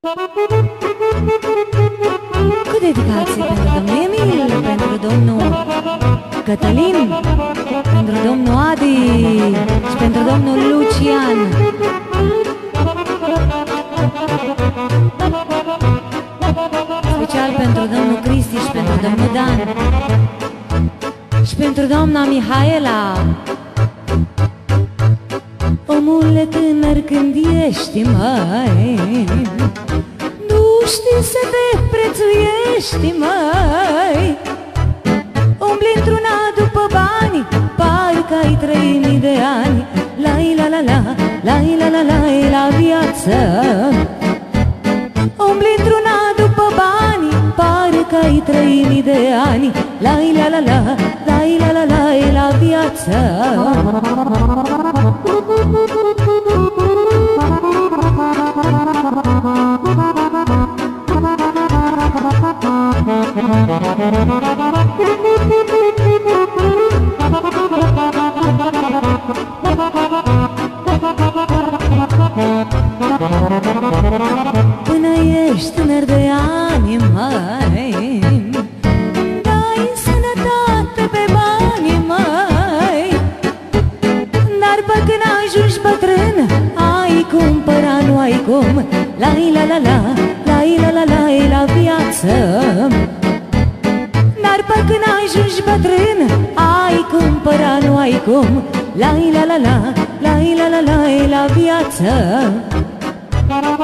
Cu dedicație pentru domnul Emil, pentru domnul Cătălin, pentru domnul Adi și pentru domnul Lucian. Special pentru domnul Cristi și pentru domnul Dan și pentru doamna Mihaela. Omule tânăr, când ești, măi, nu știi să te prețuiești, măi. Umbli într-una după bani, parcă ai 3000 de ani. La-i-la-la-la, la-i-la-la-la, la viață. Umbli într-una după bani, parcă ai 3000 de ani. La-i-la-la-la, la-i-la-la-la, la viață. Până ești tânăr de ani, măi, dai sănătate pe bani, măi. Dar pe când ajungi bătrân, ai cumpăra, nu ai cum. La-i-la-la-la, la-i-la-la-la, la viață. Dar pe când ajungi bătrân, ai cumpăra, nu ai cum. La-i-la-la-la, la-i-la-la-la, la viață.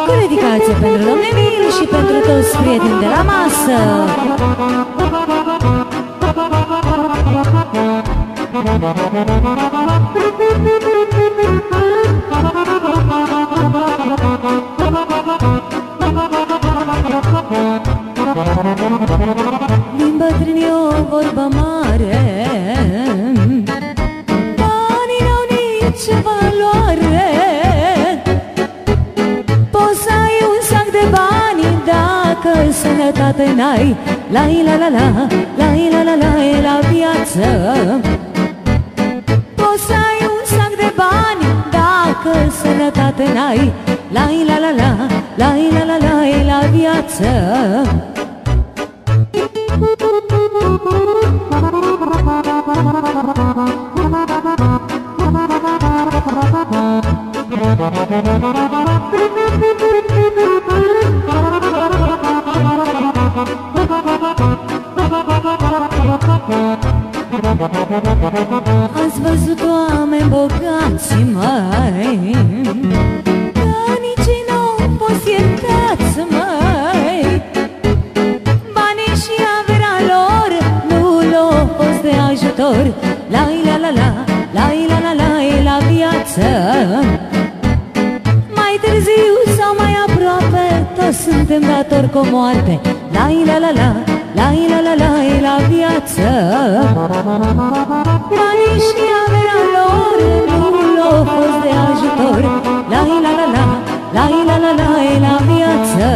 Cu dedicație pentru domnul Emil și pentru toți prietenii de la masă. Din bătrâni o vorbă mare, banii n-au nicio valoare. Poți să ai un sac de bani dacă sănătate n-ai. La-i-la-la-la, la-i-la-la-la, la viață. Poți să ai un sac de bani dacă sănătate n-ai. La-i-la-la-la, la-i-la-la-la, la viață. Ați văzut oameni bogați, măi, dar nici ei n-au fost iertați, măi. Banii și averea lor nu le-au fost de ajutor. La-i-la-la-la, la-i-la-la-la, la viață. Mai târziu sau mai aproape, toți suntem datori cu moarte. La-i-la-la-la, la-i-la-la-la, la viață. Banii și averea lor nu le-au fost de ajutor. La-i-la-la-la, la-i-la-la-la, la viață.